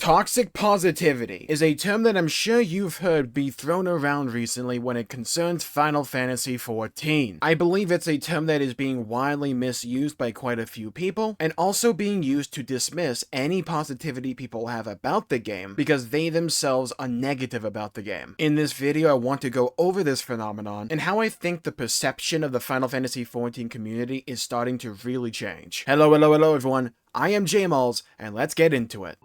Toxic positivity is a term that I'm sure you've heard be thrown around recently when it concerns Final Fantasy XIV. I believe it's a term that is being widely misused by quite a few people, and also being used to dismiss any positivity people have about the game because they themselves are negative about the game. In this video, I want to go over this phenomenon and how I think the perception of the Final Fantasy XIV community is starting to really change. Hello everyone, I am Jmulls, and let's get into it.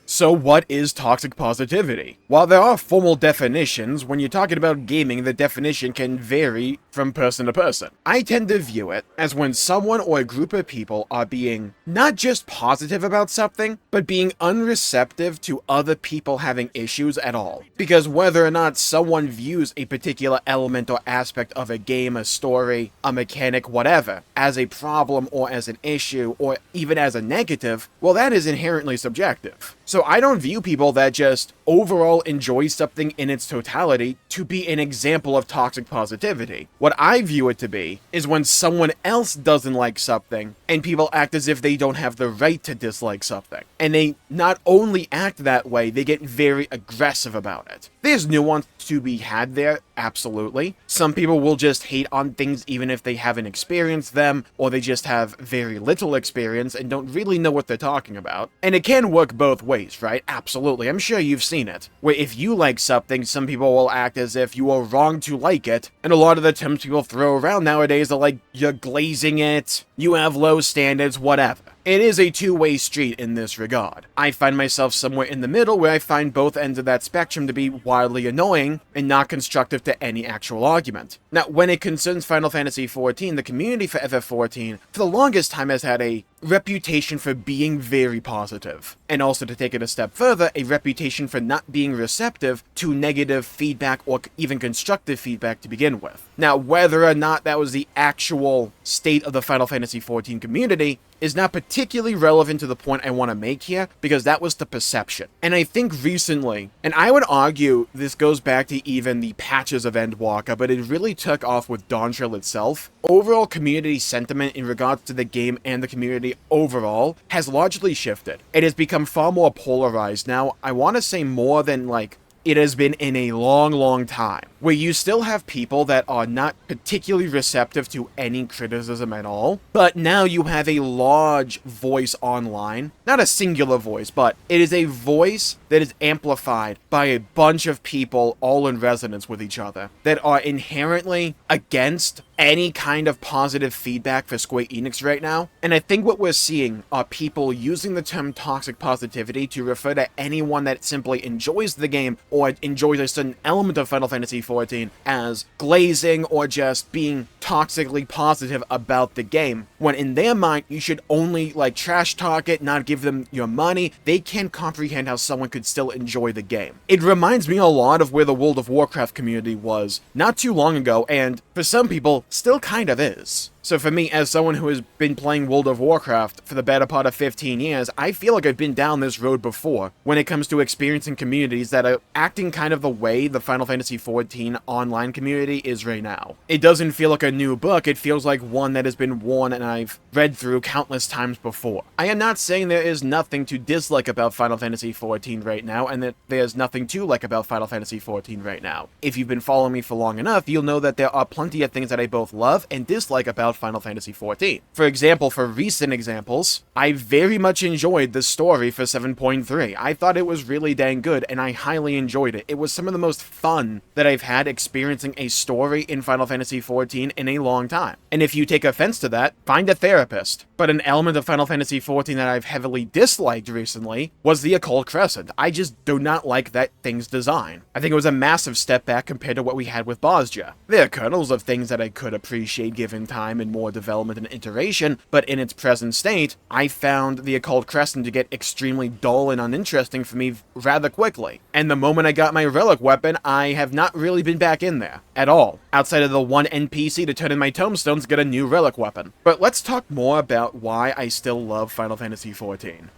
So what is toxic positivity? While there are formal definitions, when you're talking about gaming, the definition can vary from person to person. I tend to view it as when someone or a group of people are being not just positive about something, but being unreceptive to other people having issues at all. Because whether or not someone views a particular element or aspect of a game, a story, a mechanic, whatever, as a problem or as an issue or even as a negative, well, that is inherently subjective. So I don't view people that just overall enjoy something in its totality to be an example of toxic positivity. What I view it to be is when someone else doesn't like something and people act as if they don't have the right to dislike something. And they not only act that way, they get very aggressive about it. There's nuance to be had there, absolutely. Some people will just hate on things even if they haven't experienced them, or they just have very little experience and don't really know what they're talking about. And it can work both ways, right? Absolutely. I'm sure you've seen it. Where if you like something, some people will act as if you are wrong to like it, and a lot of the terms people throw around nowadays are like, you're glazing it, you have low standards, whatever. It is a two-way street in this regard. I find myself somewhere in the middle where I find both ends of that spectrum to be wildly annoying and not constructive to any actual argument. Now, when it concerns Final Fantasy XIV, the community for FF14 for the longest time has had a reputation for being very positive. And also, to take it a step further, a reputation for not being receptive to negative feedback or even constructive feedback to begin with. Now, whether or not that was the actual state of the Final Fantasy XIV community is not particularly relevant to the point I want to make here, because that was the perception. And I think recently, and I would argue this goes back to even the patches of Endwalker, but it really took off with Dawntrail itself, overall community sentiment in regards to the game and the community overall has largely shifted. It has become far more polarized now. I want to say more than it has been in a long time, where you still have people that are not particularly receptive to any criticism at all, but now you have a large voice online, not a singular voice, but it is a voice that is amplified by a bunch of people all in resonance with each other, that are inherently against any kind of positive feedback for Square Enix right now. And I think what we're seeing are people using the term toxic positivity to refer to anyone that simply enjoys the game or enjoys a certain element of Final Fantasy XIV as glazing or just being toxically positive about the game, when in their mind you should only trash talk it, not give them your money. They can't comprehend how someone could still enjoy the game. It reminds me a lot of where the World of Warcraft community was not too long ago, and for some people still kind of is. So for me, as someone who has been playing World of Warcraft for the better part of 15 years, I feel like I've been down this road before when it comes to experiencing communities that are acting kind of the way the Final Fantasy XIV online community is right now. It doesn't feel like a new book, it feels like one that has been worn and I've read through countless times before. I am not saying there is nothing to dislike about Final Fantasy XIV right now, and that there's nothing to like about Final Fantasy XIV right now. If you've been following me for long enough, you'll know that there are plenty of things that I both love and dislike about Final Fantasy XIV. For example, for recent examples, I very much enjoyed the story for 7.3. I thought it was really dang good, and I highly enjoyed it. It was some of the most fun that I've had experiencing a story in Final Fantasy XIV in a long time. And if you take offense to that, find a therapist. But an element of Final Fantasy XIV that I've heavily disliked recently was the Occult Crescent. I just do not like that thing's design. I think it was a massive step back compared to what we had with Bozja. There are kernels of things that I could appreciate given time and more development and iteration, but in its present state, I found the Occult Crescent to get extremely dull and uninteresting for me rather quickly. And the moment I got my relic weapon, I have not really been back in there at all, outside of the one NPC to turn in my tombstones to get a new relic weapon. But let's talk more about why I still love Final Fantasy XIV.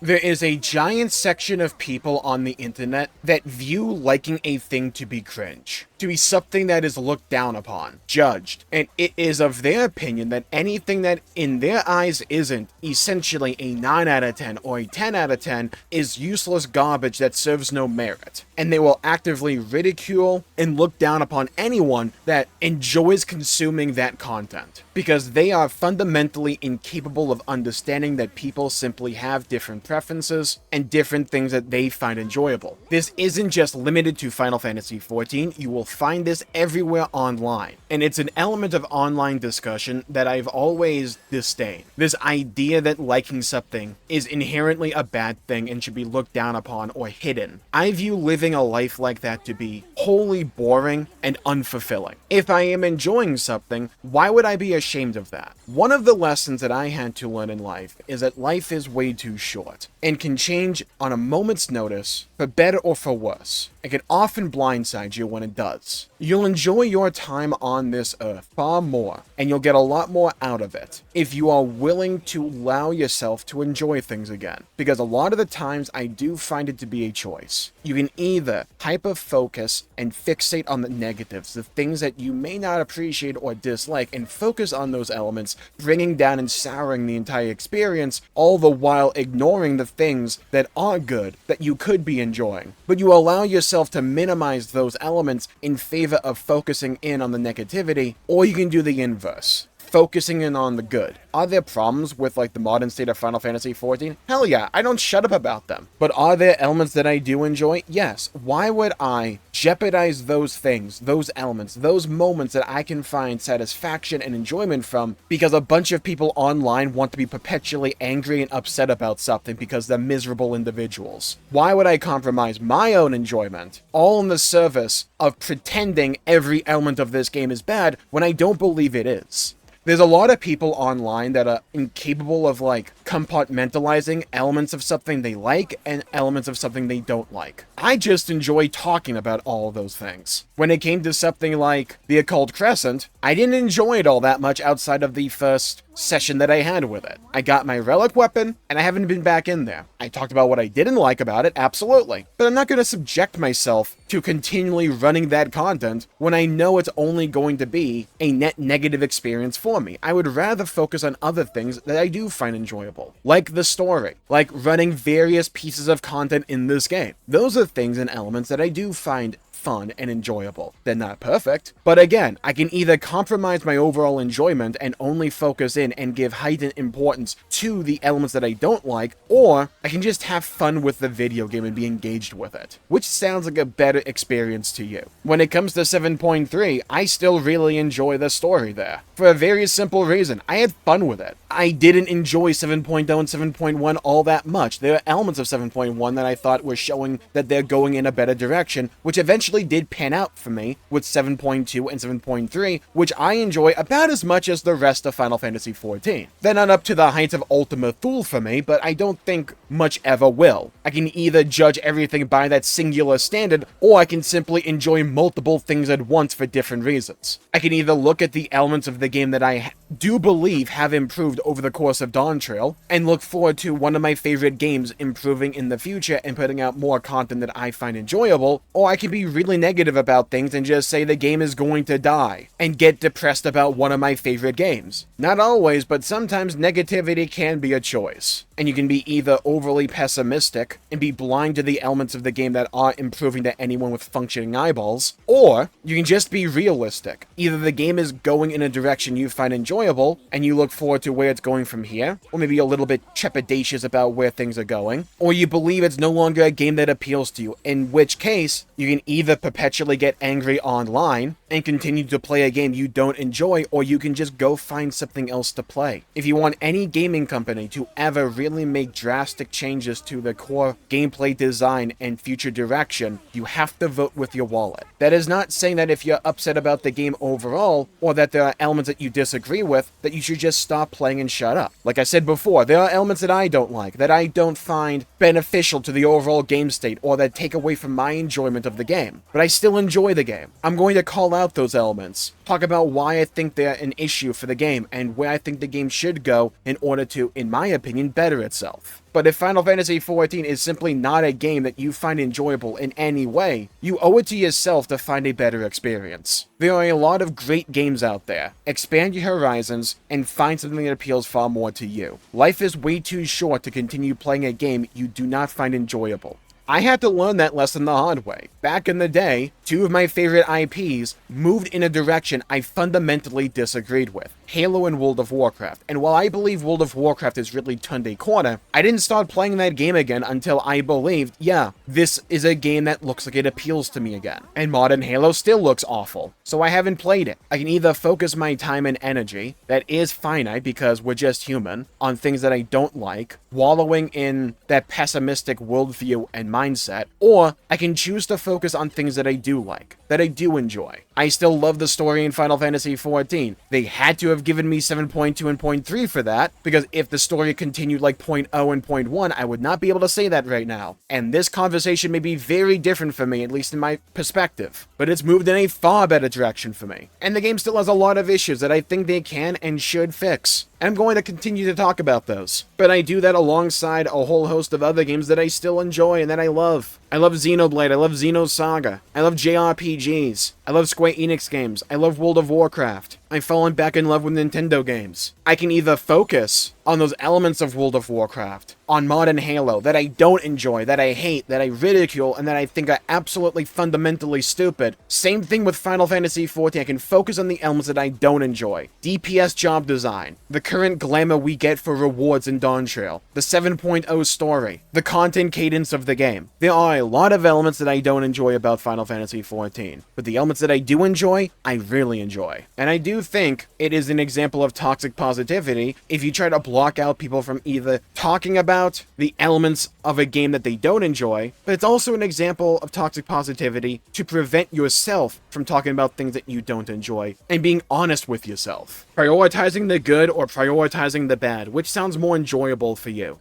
There is a giant section of people on the internet that view liking a thing to be cringe. to be something that is looked down upon, judged, and it is of their opinion that anything that in their eyes isn't essentially a 9 out of 10 or a 10 out of 10 is useless garbage that serves no merit. And they will actively ridicule and look down upon anyone that enjoys consuming that content, because they are fundamentally incapable of understanding that people simply have different preferences and different things that they find enjoyable. This isn't just limited to Final Fantasy XIV, you will find this everywhere online, and it's an element of online discussion that I've always disdained. This idea that liking something is inherently a bad thing and should be looked down upon or hidden. I view living a life like that to be wholly boring and unfulfilling. If I am enjoying something, why would I be ashamed of that? One of the lessons that I had to learn in life is that life is way too short and can change on a moment's notice, for better or for worse. It can often blindside you when it does. You'll enjoy your time on this earth far more, and you'll get a lot more out of it if you are willing to allow yourself to enjoy things again. Because a lot of the times I do find it to be a choice. You can either hyper-focus and fixate on the negatives, the things that you may not appreciate or dislike, and focus on those elements, bringing down and souring the entire experience, all the while ignoring the things that are good, that you could be enjoying. But you allow yourself to minimize those elements in favor of focusing in on the negativity, or you can do the inverse, focusing in on the good. Are there problems with like the modern state of Final Fantasy XIV? Hell yeah, I don't shut up about them. But are there elements that I do enjoy? Yes. Why would I jeopardize those things, those elements, those moments that I can find satisfaction and enjoyment from because a bunch of people online want to be perpetually angry and upset about something because they're miserable individuals? Why would I compromise my own enjoyment, all in the service of pretending every element of this game is bad when I don't believe it is? There's a lot of people online that are incapable of like compartmentalizing elements of something they like and elements of something they don't like. I just enjoy talking about all of those things. When it came to something like the Occult Crescent, I didn't enjoy it all that much outside of the first session that I had with it. I got my relic weapon, and I haven't been back in there. I talked about what I didn't like about it, absolutely. But I'm not going to subject myself to continually running that content when I know it's only going to be a net negative experience for me. I would rather focus on other things that I do find enjoyable, like the story, like running various pieces of content in this game. Those are things and elements that I do find fun and enjoyable. They're not perfect, but again, I can either compromise my overall enjoyment and only focus in and give heightened importance to the elements that I don't like, or I can just have fun with the video game and be engaged with it. Which sounds like a better experience to you? When it comes to 7.3, I still really enjoy the story there. For a very simple reason, I had fun with it. I didn't enjoy 7.0 and 7.1 all that much. There are elements of 7.1 that I thought were showing that they're going in a better direction, which eventually did pan out for me with 7.2 and 7.3, which I enjoy about as much as the rest of Final Fantasy XIV. They're not up to the heights of Ultima Thule for me, but I don't think much ever will. I can either judge everything by that singular standard, or I can simply enjoy multiple things at once for different reasons. I can either look at the elements of the game that I do believe have improved over the course of Dawn Trail, and look forward to one of my favorite games improving in the future and putting out more content that I find enjoyable, or I can be really negative about things and just say the game is going to die, and get depressed about one of my favorite games. Not always, but sometimes negativity can be a choice, and you can be either overly pessimistic and be blind to the elements of the game that are improving to anyone with functioning eyeballs, or you can just be realistic. Either the game is going in a direction you find enjoyable, and you look forward to where it's going from here, or maybe a little bit trepidatious about where things are going, or you believe it's no longer a game that appeals to you, in which case, you can either perpetually get angry online and continue to play a game you don't enjoy, or you can just go find something else to play. If you want any gaming company to ever really make drastic changes to the core gameplay design and future direction, you have to vote with your wallet. That is not saying that if you're upset about the game overall, or that there are elements that you disagree with, that you should just stop playing and shut up. Like I said before, there are elements that I don't like, that I don't find beneficial to the overall game state, or that take away from my enjoyment of the game. But I still enjoy the game. I'm going to call out those elements, talk about why I think they're an issue for the game, and where I think the game should go in order to, in my opinion, better better itself. But if Final Fantasy XIV is simply not a game that you find enjoyable in any way, you owe it to yourself to find a better experience. There are a lot of great games out there. Expand your horizons and find something that appeals far more to you. Life is way too short to continue playing a game you do not find enjoyable. I had to learn that lesson the hard way. Back in the day, two of my favorite IPs moved in a direction I fundamentally disagreed with. Halo and World of Warcraft. And while I believe World of Warcraft has really turned a corner, I didn't start playing that game again until I believed, yeah, this is a game that looks like it appeals to me again. And modern Halo still looks awful, so I haven't played it. I can either focus my time and energy, that is finite because we're just human, on things that I don't like, wallowing in that pessimistic worldview and mindset, or I can choose to focus on things that I do like, that I do enjoy. I still love the story in Final Fantasy XIV. They had to have given me 7.2 and 0.3 for that, because if the story continued like 0.0 and 0.1, I would not be able to say that right now. And this conversation may be very different for me, at least in my perspective, but it's moved in a far better direction for me. And the game still has a lot of issues that I think they can and should fix. And I'm going to continue to talk about those. But I do that alongside a whole host of other games that I still enjoy and that I love. I love Xenoblade, I love Xenosaga, I love JRPGs, I love Square Enix games, I love World of Warcraft. I've fallen back in love with Nintendo games. I can either focus on those elements of World of Warcraft, on modern Halo that I don't enjoy, that I hate, that I ridicule, and that I think are absolutely fundamentally stupid. Same thing with Final Fantasy XIV. I can focus on the elements that I don't enjoy. DPS job design, the current glamour we get for rewards in Dawntrail, the 7.0 story, the content cadence of the game. There are a lot of elements that I don't enjoy about Final Fantasy XIV, but the elements that I do enjoy, I really enjoy. And I do think it is an example of toxic positivity if you try to block out people from either talking about the elements of a game that they don't enjoy, but it's also an example of toxic positivity to prevent yourself from talking about things that you don't enjoy and being honest with yourself. Prioritizing the good or prioritizing the bad, which sounds more enjoyable for you?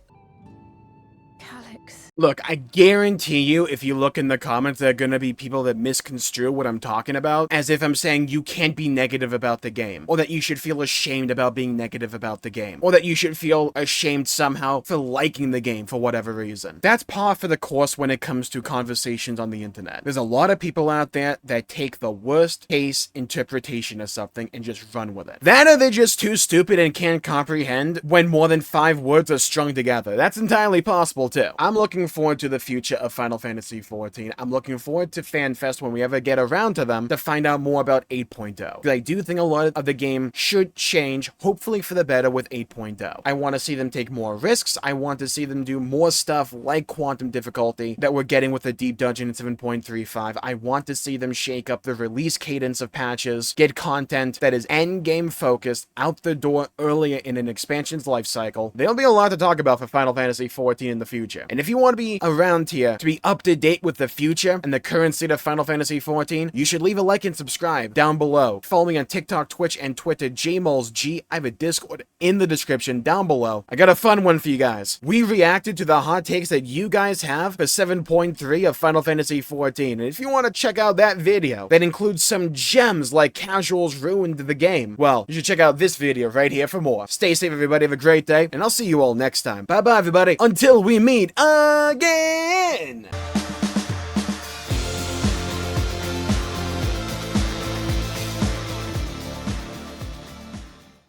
Look, I guarantee you, if you look in the comments, there are gonna be people that misconstrue what I'm talking about, as if I'm saying you can't be negative about the game, or that you should feel ashamed about being negative about the game, or that you should feel ashamed somehow for liking the game for whatever reason. That's par for the course when it comes to conversations on the internet. There's a lot of people out there that take the worst case interpretation of something and just run with it. That or they're just too stupid and can't comprehend when more than 5 words are strung together. That's entirely possible too. I'm looking forward to the future of Final Fantasy XIV. I'm looking forward to FanFest when we ever get around to them to find out more about 8.0. Because I do think a lot of the game should change, hopefully for the better, with 8.0. I want to see them take more risks. I want to see them do more stuff like quantum difficulty that we're getting with the Deep Dungeon in 7.35. I want to see them shake up the release cadence of patches, get content that is endgame focused out the door earlier in an expansion's life cycle. There'll be a lot to talk about for Final Fantasy XIV in the future. And if you want to be around here to be up to date with the future and the current state of Final Fantasy XIV, you should leave a like and subscribe down below. Follow me on TikTok, Twitch, and Twitter, Jmulls G. I have a Discord in the description down below. I got a fun one for you guys. We reacted to the hot takes that you guys have for 7.3 of Final Fantasy XIV, and if you want to check out that video that includes some gems like Casuals ruined the game, well, you should check out this video right here for more. Stay safe, everybody. Have a great day, and I'll see you all next time. Bye-bye, everybody. Until we meet again!